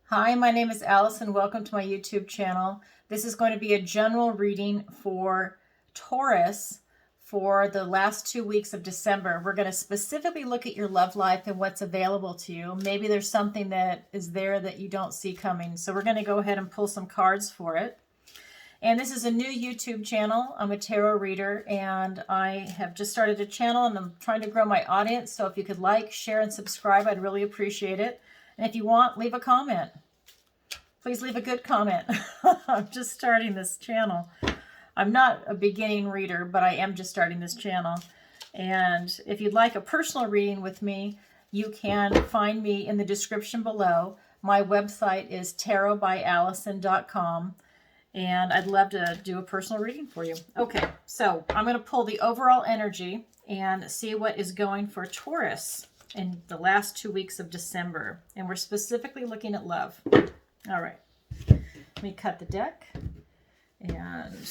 Hi, my name is Alice and welcome to my YouTube channel. This is going to be a general reading for Taurus for the last 2 weeks of December. We're going to specifically look at your love life and what's available to you. Maybe there's something that is there that you don't see coming. So we're going to go ahead and pull some cards for it. And this is a new YouTube channel. I'm a tarot reader and I have just started a channel and I'm trying to grow my audience. So if you could like, share, and subscribe, I'd really appreciate it. And if you want, leave a comment. Please leave a good comment. I'm just starting this channel. I'm not a beginning reader, but I am just starting this channel. And if you'd like a personal reading with me, you can find me in the description below. My website is tarotbyallison.com, and I'd love to do a personal reading for you. Okay, so I'm going to pull the overall energy and see what is going for Taurus in the last 2 weeks of December. And we're specifically looking at love. All right, let me cut the deck and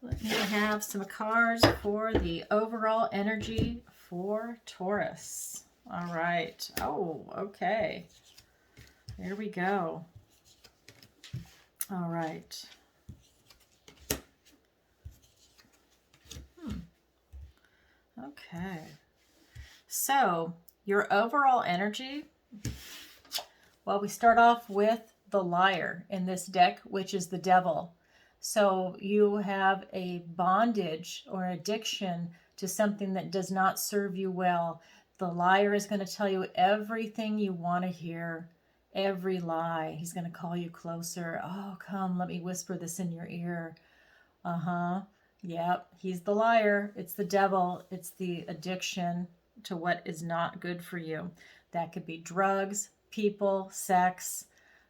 let me have some cards for the overall energy for Taurus. All right. Oh, okay. There we go. All right. Okay. So your overall energy, well, we start off with the liar in this deck, which is the devil. So you have a bondage or addiction to something that does not serve you well. The liar is going to tell you everything you want to hear, every lie. He's going to call you closer. Oh, come, let me whisper this in your ear. Yep, he's the liar. It's the devil. It's the addiction to what is not good for you. That could be drugs, people, sex,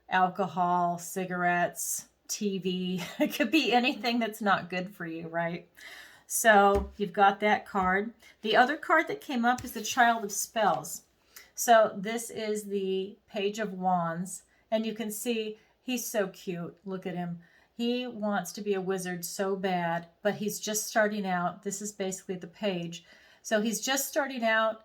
alcohol, cigarettes, TV. It could be anything that's not good for you, right? So you've got that card. The other card that came up is the Child of Spells. So this is the Page of Wands, and you can see he's so cute. Look at him. He wants to be a wizard so bad, but he's just starting out. This is basically the page. So he's just starting out.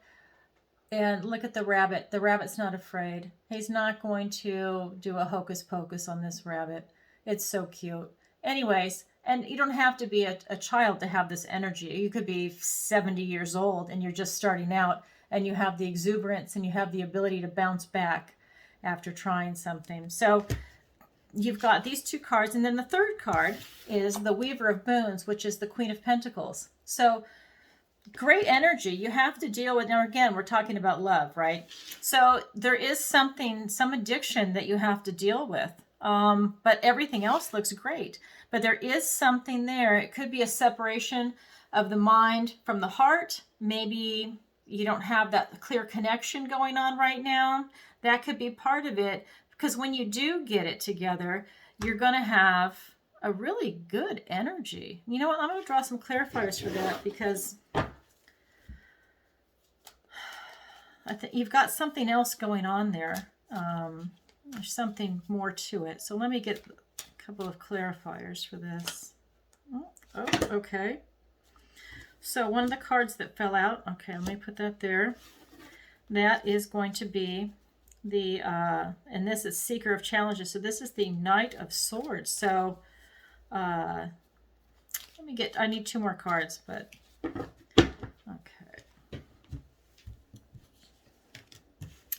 And look at the rabbit. The rabbit's not afraid. He's not going to do a hocus pocus on this rabbit. It's so cute. Anyways, and you don't have to be a child to have this energy. You could be 70 years old and you're just starting out and you have the exuberance and you have the ability to bounce back after trying something. So you've got these two cards. And then the third card is the Weaver of Moons, which is the Queen of Pentacles. So great energy. You have to deal with, now again, we're talking about love, right? So there is something, some addiction that you have to deal with. But everything else looks great. But there is something there. It could be a separation of the mind from the heart. Maybe you don't have that clear connection going on right now. That could be part of it. Because when you do get it together, you're going to have a really good energy. You know what? I'm going to draw some clarifiers for that because I think you've got something else going on there. There's something more to it. So let me get a couple of clarifiers for this. Oh, okay. So one of the cards that fell out, okay, let me put that there. That is going to be the, and this is Seeker of Challenges. So this is the Knight of Swords. So let me get, I need two more cards, but okay.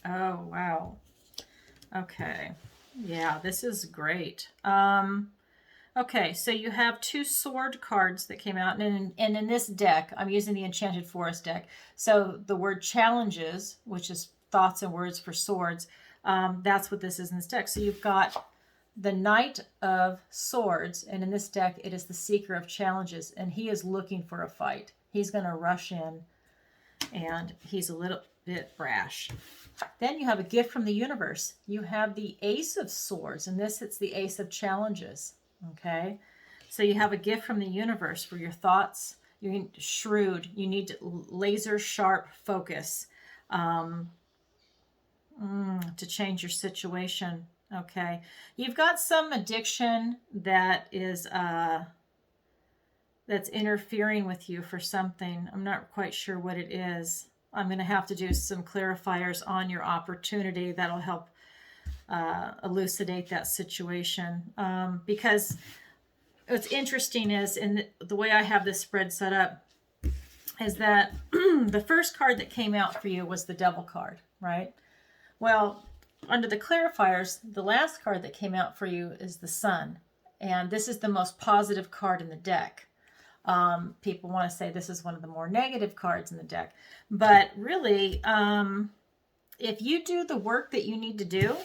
Oh, wow. Okay. Yeah, this is great. Okay, so you have two sword cards that came out, and in this deck, I'm using the Enchanted Forest deck. So the word challenges, which is thoughts and words for swords, that's what this is in this deck. So you've got the Knight of Swords, and in this deck, it is the Seeker of Challenges, and he is looking for a fight. He's going to rush in, and he's a little bit brash. Then you have a gift from the universe. You have the Ace of Swords, and this, it's the Ace of Challenges. Okay, so you have a gift from the universe for your thoughts. You're shrewd. You need laser sharp focus to change your situation. Okay, you've got some addiction that is that's interfering with you for something. I'm not quite sure what it is. I'm going to have to do some clarifiers on your opportunity. That'll help elucidate that situation. Because what's interesting is, in the way I have this spread set up, is that the first card that came out for you was the Devil card, right? Well, under the clarifiers, the last card that came out for you is the Sun. And this is the most positive card in the deck. People want to say this is one of the more negative cards in the deck. But really, if you do the work that you need to do,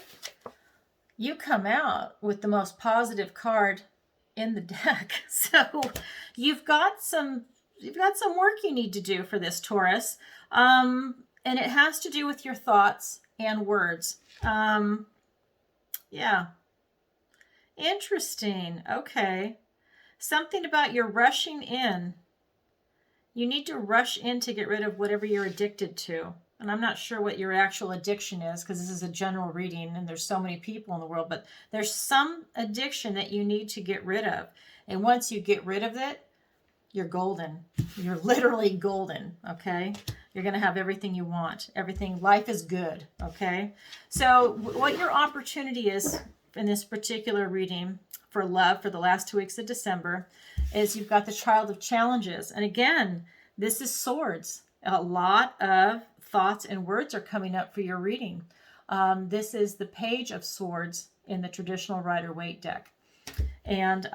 you come out with the most positive card in the deck. So you've got some work you need to do for this, Taurus. And it has to do with your thoughts and words. Yeah. Interesting. Okay. Something about you're rushing in. You need to rush in to get rid of whatever you're addicted to. And I'm not sure what your actual addiction is, because this is a general reading and there's so many people in the world, but there's some addiction that you need to get rid of. And once you get rid of it, you're golden. You're literally golden, okay? You're going to have everything you want. Everything. Life is good, okay? So what your opportunity is in this particular reading for love for the last 2 weeks of December is you've got the Child of Challenges. And again, this is swords. A lot of thoughts and words are coming up for your reading. This is the Page of Swords in the traditional Rider-Waite deck. And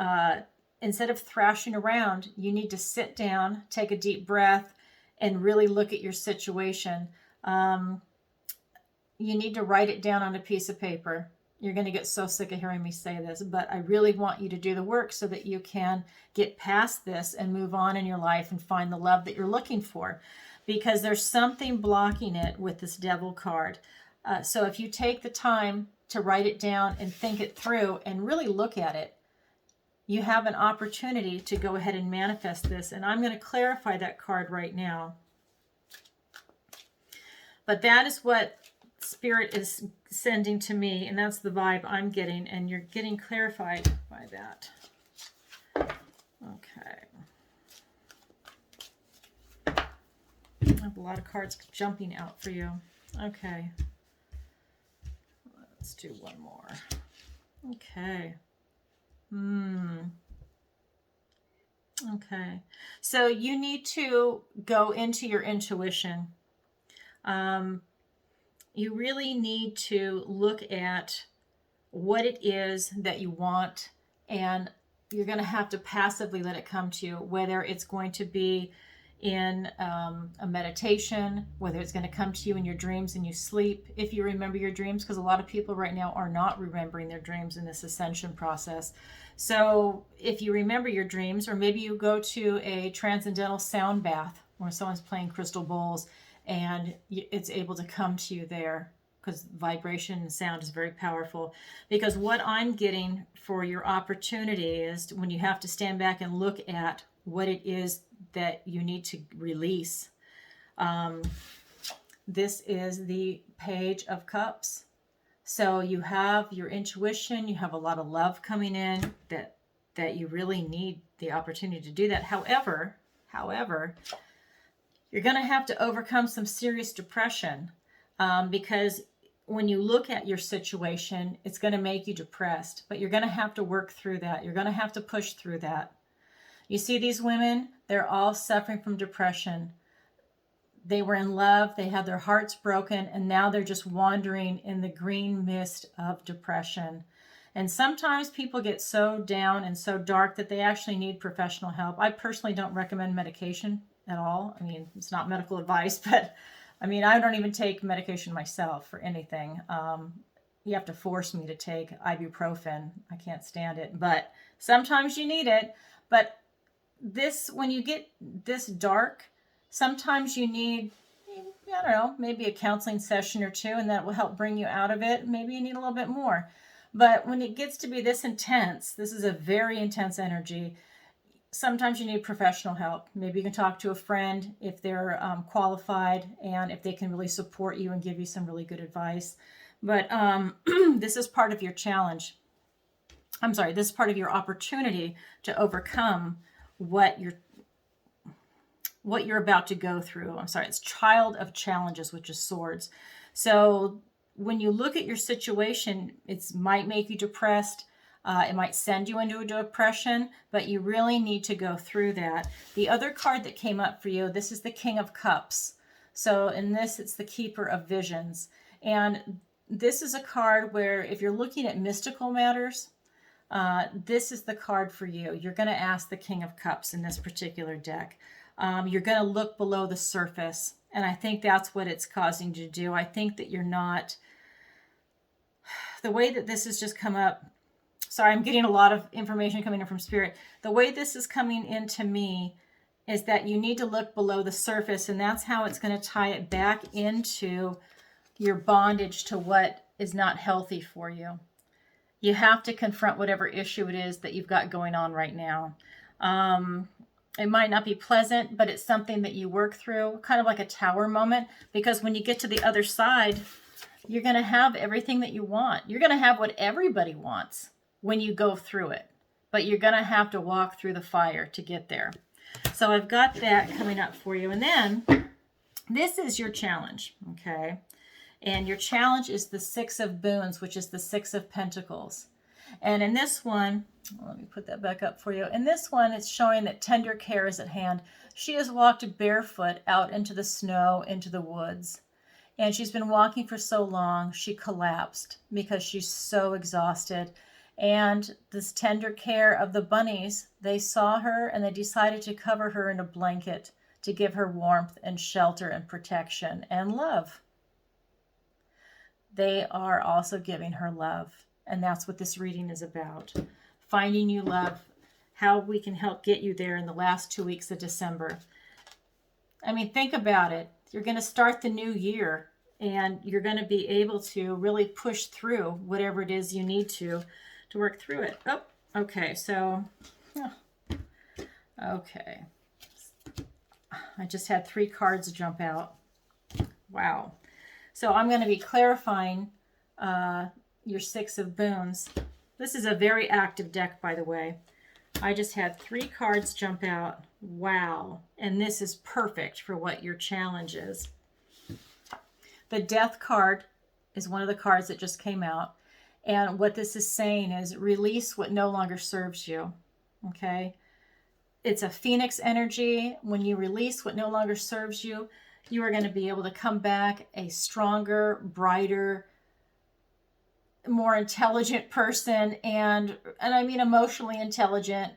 instead of thrashing around, you need to sit down, take a deep breath, and really look at your situation. You need to write it down on a piece of paper. You're going to get so sick of hearing me say this, but I really want you to do the work so that you can get past this and move on in your life and find the love that you're looking for, because there's something blocking it with this Devil card. So if you take the time to write it down and think it through and really look at it, you have an opportunity to go ahead and manifest this. And I'm going to clarify that card right now. But that is what Spirit is sending to me, and that's the vibe I'm getting, and you're getting clarified by that. Okay. I have a lot of cards jumping out for you. Okay. Let's do one more. Okay. Okay. So you need to go into your intuition. You really need to look at what it is that you want, and you're going to have to passively let it come to you, whether it's going to be in a meditation, whether it's going to come to you in your dreams and you sleep, if you remember your dreams, because a lot of people right now are not remembering their dreams in this ascension process. So if you remember your dreams, or maybe you go to a transcendental sound bath where someone's playing crystal bowls, and it's able to come to you there, because vibration and sound is very powerful. Because what I'm getting for your opportunity is when you have to stand back and look at what it is that you need to release. This is the Page of Cups. So you have your intuition, you have a lot of love coming in that you really need the opportunity to do that. However, you're going to have to overcome some serious depression, because when you look at your situation, it's going to make you depressed, but you're going to have to work through that. You're going to have to push through that. You see these women, they're all suffering from depression. They were in love, they had their hearts broken, and now they're just wandering in the green mist of depression. And sometimes people get so down and so dark that they actually need professional help. I personally don't recommend medication at all. I mean, it's not medical advice, but I mean, I don't even take medication myself for anything. You have to force me to take ibuprofen. I can't stand it, but sometimes you need it. But this, when you get this dark, sometimes you need, I don't know, maybe a counseling session or two, and that will help bring you out of it. Maybe you need a little bit more. But when it gets to be this intense, this is a very intense energy, sometimes you need professional help. Maybe you can talk to a friend if they're qualified, and if they can really support you and give you some really good advice. But this is part of your challenge. I'm sorry, this is part of your opportunity to overcome what you're about to go through. I'm sorry, it's Child of Challenges, which is swords. So when you look at your situation, it might make you depressed. It might send you into a depression, but you really need to go through that. The other card that came up for you, this is the King of Cups. So in this, it's the Keeper of Visions. And this is a card where if you're looking at mystical matters, this is the card for you. You're going to ask the King of Cups in this particular deck. You're going to look below the surface. And I think that's what it's causing you to do. I think that you're not, the way that this has just come up, sorry, I'm getting a lot of information coming in from Spirit. The way this is coming into me is that you need to look below the surface, and that's how it's going to tie it back into your bondage to what is not healthy for you. You have to confront whatever issue it is that you've got going on right now. It might not be pleasant, but it's something that you work through, kind of like a tower moment, because when you get to the other side, you're going to have everything that you want. You're going to have what everybody wants when you go through it, but you're going to have to walk through the fire to get there. So I've got that coming up for you. And then this is your challenge, okay? And your challenge is the Six of Boons, which is the Six of Pentacles. And in this one, let me put that back up for you. In this one, it's showing that tender care is at hand. She has walked barefoot out into the snow, into the woods. And she's been walking for so long, she collapsed because she's so exhausted. And this tender care of the bunnies, they saw her and they decided to cover her in a blanket to give her warmth and shelter and protection and love. They are also giving her love. And that's what this reading is about. Finding you love, how we can help get you there in the last 2 weeks of December. I mean, think about it. You're going to start the new year and you're going to be able to really push through whatever it is you need to work through it. Oh, okay. So, okay. I just had 3 cards jump out. Wow. So I'm going to be clarifying your Six of Boons. This is a very active deck, by the way. I just had 3 cards jump out. Wow. And this is perfect for what your challenge is. The Death card is one of the cards that just came out. And what this is saying is release what no longer serves you. Okay? It's a Phoenix energy. When you release what no longer serves you, you are going to be able to come back a stronger, brighter, more intelligent person, and I mean emotionally intelligent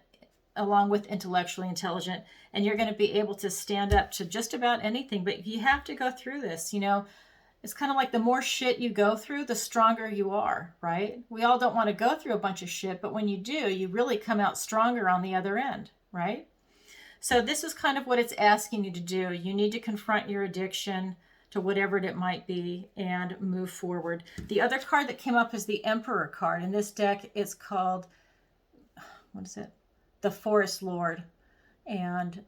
along with intellectually intelligent, and you're going to be able to stand up to just about anything. But you have to go through this. You know, it's kind of like the more shit you go through, the stronger you are, right? We all don't want to go through a bunch of shit, but when you do, you really come out stronger on the other end, right? So this is kind of what it's asking you to do. You need to confront your addiction to whatever it might be and move forward. The other card that came up is the Emperor card. In this deck, it's called, what is it? The Forest Lord. And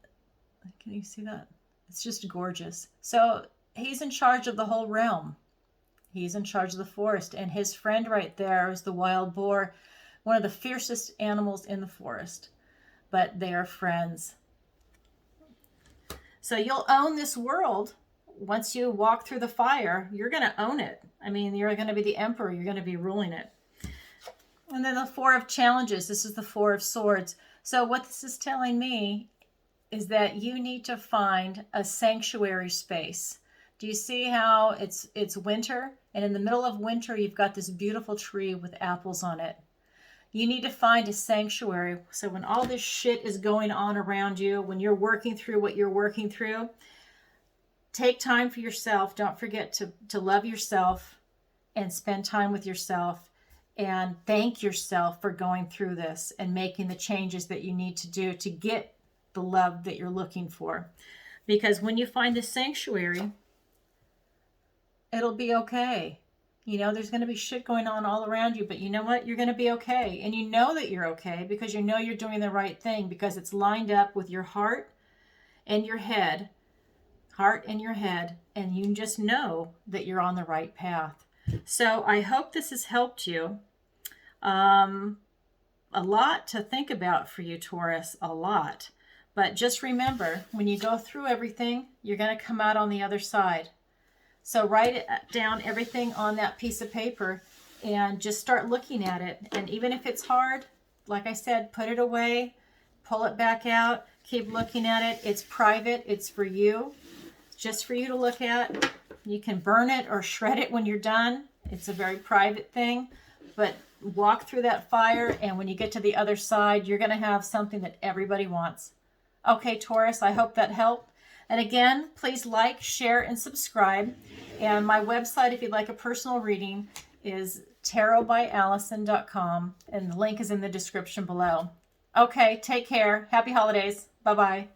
can you see that? It's just gorgeous. So he's in charge of the whole realm. He's in charge of the forest. And his friend right there is the wild boar, one of the fiercest animals in the forest. But they are friends. So you'll own this world. Once you walk through the fire, you're going to own it. I mean, you're going to be the emperor. You're going to be ruling it. And then the Four of Challenges. This is the Four of Swords. So what this is telling me is that you need to find a sanctuary space. Do you see how it's winter? And in the middle of winter, you've got this beautiful tree with apples on it. You need to find a sanctuary. So when all this shit is going on around you, when you're working through what you're working through, take time for yourself. Don't forget to love yourself and spend time with yourself and thank yourself for going through this and making the changes that you need to do to get the love that you're looking for. Because when you find this sanctuary, it'll be okay. You know, there's going to be shit going on all around you, but you know what? You're going to be okay. And you know that you're okay because you know you're doing the right thing because it's lined up with your heart and your head. Heart and your head, and you just know that you're on the right path. So I hope this has helped you. A lot to think about for you, Taurus, a lot. But just remember, when you go through everything, you're going to come out on the other side. So write it down, everything on that piece of paper, and just start looking at it. And even if it's hard, like I said, put it away, pull it back out, keep looking at it. It's private. It's for you. It's just for you to look at. You can burn it or shred it when you're done. It's a very private thing. But walk through that fire, and when you get to the other side, you're going to have something that everybody wants. Okay, Taurus, I hope that helped. And again, please like, share, and subscribe. And my website, if you'd like a personal reading, is tarotbyallison.com, and the link is in the description below. Okay, take care. Happy holidays. Bye-bye.